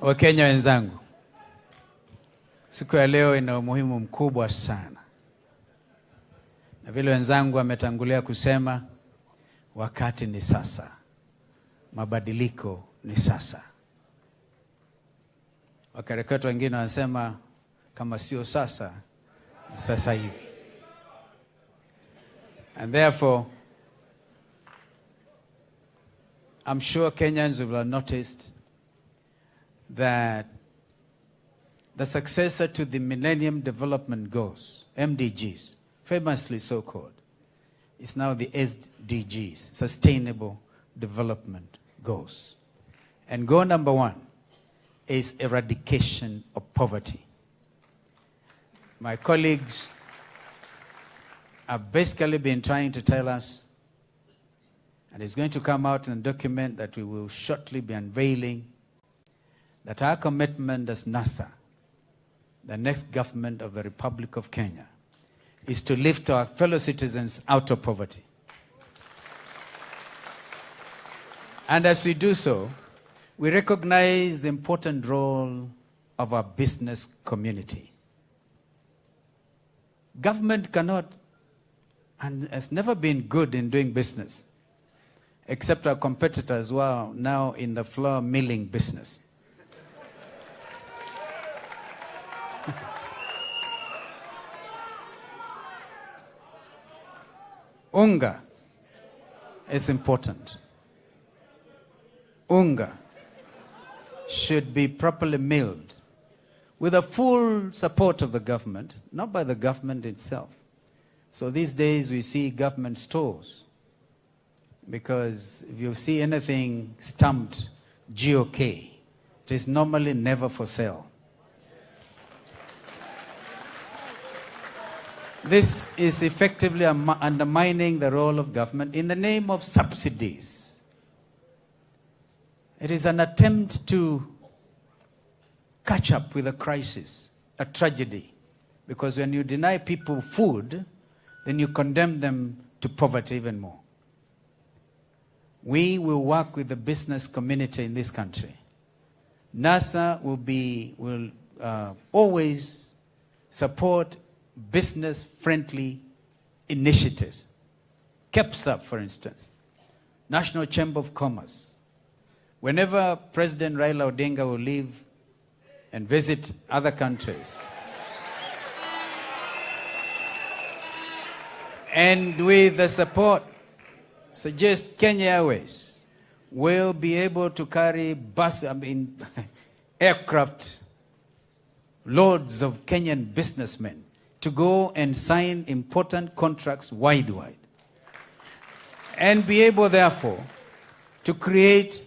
Wakenya wenzangu, siku ya leo ina umuhimu mkubwa sana. Na vile wenzangu wametangulia kusema, wakati ni sasa. Mabadiliko ni sasa. Wakareketwa wengine wanasema kama sio sasa, ni sasa hivi. And therefore, I'm sure Kenyans will have noticed that the successor to the Millennium Development Goals, MDGs, famously so called, is now the SDGs, Sustainable Development Goals. And goal number 1 is eradication of poverty. My colleagues have basically been trying to tell us, and it's going to come out in a document that we will shortly be unveiling, that our commitment as NASA, the next government of the Republic of Kenya, is to lift our fellow citizens out of poverty. And as we do so, we recognize the important role of our business community. Government cannot and has never been good in doing business, except our competitors who are now in the flour milling business. Unga is important. Unga should be properly milled with the full support of the government, not by the government itself. So these days we see government stores, because if you see anything stamped GOK, it is normally never for sale. This is effectively undermining the role of government in the name of subsidies. It is an attempt to catch up with a crisis, a tragedy. Because when you deny people food, then you condemn them to poverty even more. We will work with the business community in this country. NASA will always support business-friendly initiatives. KEPSA, for instance, National Chamber of Commerce. Whenever President Raila Odinga will leave and visit other countries, and with the support, suggest Kenya Airways will be able to carry aircraft loads of Kenyan businessmen to go and sign important contracts wide, and be able, therefore, to create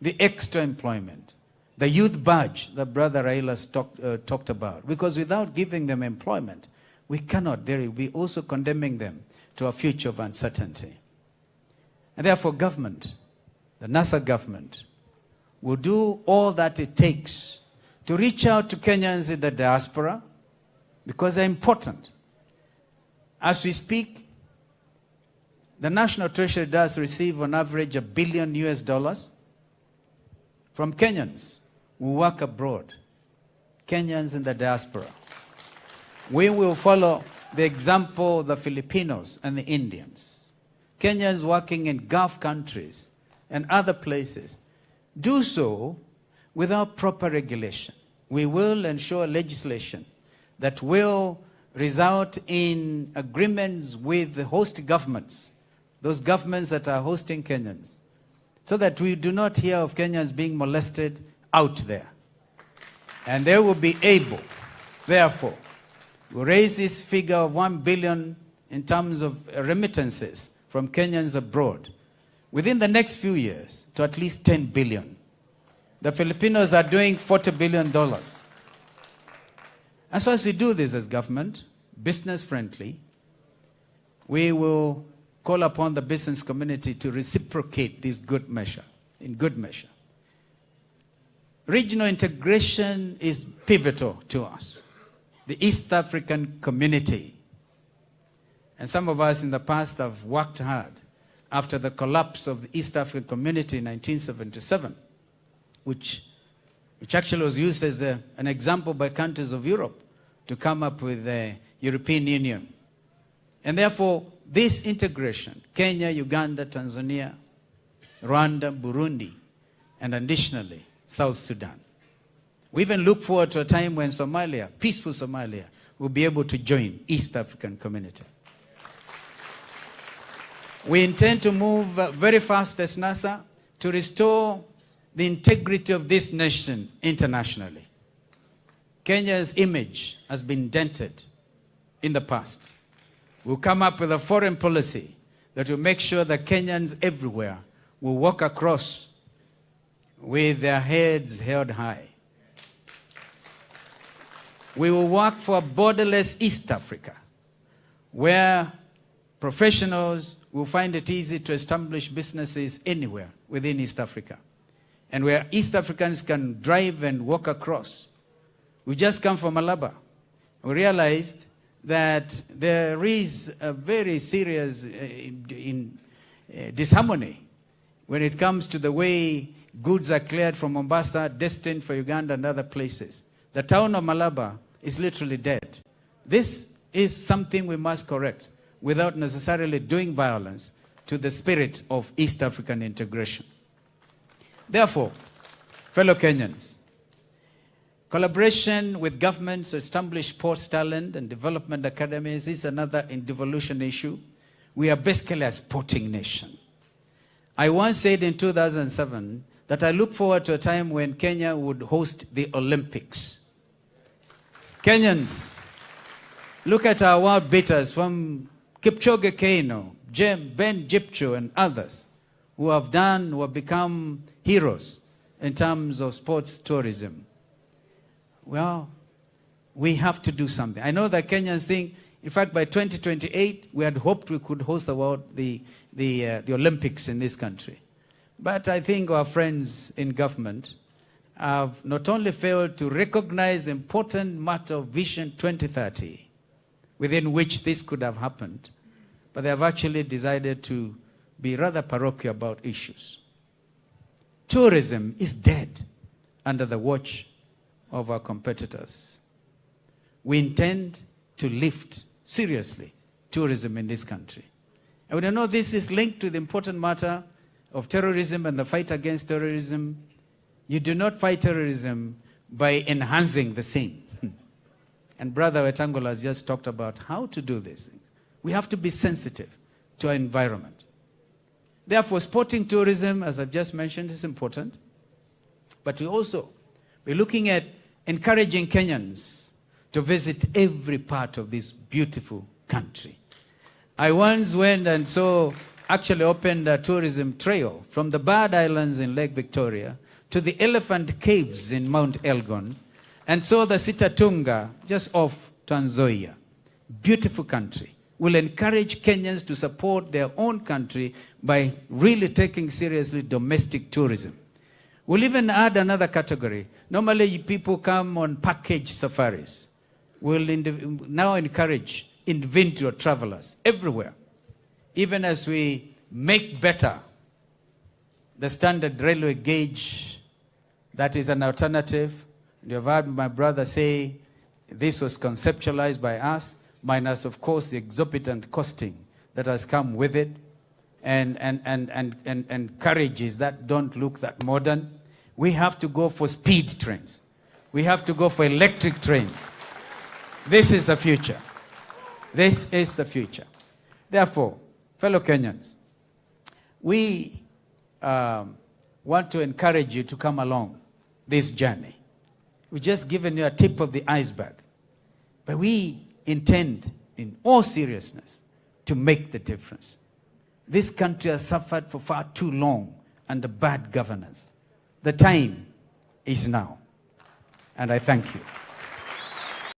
the extra employment, the youth badge that Brother Raila talked about. Because without giving them employment, we cannot. There will be also condemning them to a future of uncertainty. And therefore, government, the NASA government, will do all that it takes to reach out to Kenyans in the diaspora, because they're important. As we speak, the National Treasury does receive on average $1 billion US from Kenyans who work abroad, Kenyans in the diaspora. We will follow the example of the Filipinos and the Indians. Kenyans working in Gulf countries and other places do so without proper regulation. We will ensure legislation that will result in agreements with the host governments, those governments that are hosting Kenyans, so that we do not hear of Kenyans being molested out there. And they will be able, therefore, to raise this figure of 1 billion in terms of remittances from Kenyans abroad within the next few years to at least 10 billion. The Filipinos are doing $40 billion. And so as we do this as government, business-friendly, we will call upon the business community to reciprocate this in good measure. Regional integration is pivotal to us. The East African community. And some of us in the past have worked hard after the collapse of the East African community in 1977, which which actually was used as an example by countries of Europe to come up with the European Union. And therefore, this integration, Kenya, Uganda, Tanzania, Rwanda, Burundi, and additionally, South Sudan. We even look forward to a time when Somalia, peaceful Somalia, will be able to join East African Community. We intend to move very fast as NASA to restore the integrity of this nation internationally. Kenya's image has been dented in the past. We'll come up with a foreign policy that will make sure that Kenyans everywhere will walk across with their heads held high. We will work for a borderless East Africa, where professionals will find it easy to establish businesses anywhere within East Africa, and where East Africans can drive and walk across. We just come from Malaba. We realized that there is a very serious disharmony when it comes to the way goods are cleared from Mombasa, destined for Uganda and other places. The town of Malaba is literally dead. This is something we must correct without necessarily doing violence to the spirit of East African integration. Therefore, fellow Kenyans, collaboration with governments to establish sports talent and development academies is another devolution issue. We are basically a sporting nation. I once said in 2007 that I look forward to a time when Kenya would host the Olympics. Kenyans, look at our world beaters from Kipchoge Keino, Ben Jipcho, and others who have become heroes in terms of sports tourism. Well, we have to do something. I know that Kenyans think, in fact, by 2028, we had hoped we could host the Olympics in this country. But I think our friends in government have not only failed to recognize the important matter of Vision 2030, within which this could have happened, but they have actually decided to be rather parochial about issues. Tourism is dead under the watch of our competitors. We intend to lift seriously tourism in this country. And we know this is linked to the important matter of terrorism and the fight against terrorism. You do not fight terrorism by enhancing the same. And Brother Wetangula has just talked about how to do this. We have to be sensitive to our environment. Therefore, sporting tourism, as I've just mentioned, is important. But we're looking at encouraging Kenyans to visit every part of this beautiful country. I once went and actually opened a tourism trail from the Bird Islands in Lake Victoria to the Elephant Caves in Mount Elgon, and saw the Sitatunga just off Trans Nzoia. Beautiful country. We'll encourage Kenyans to support their own country by really taking seriously domestic tourism. We'll even add another category. Normally, people come on package safaris. We'll now encourage individual travelers everywhere, even as we make better the standard railway gauge that is an alternative. You've heard my brother say this was conceptualized by us, minus, of course, the exorbitant costing that has come with it, and carriages that don't look that modern. We have to go for speed trains. We have to go for electric trains. This is the future. This is the future. Therefore, fellow Kenyans, we want to encourage you to come along this journey. We've just given you a tip of the iceberg. But we intend, in all seriousness, to make the difference. This country has suffered for far too long under bad governance. The time is now. And I thank you.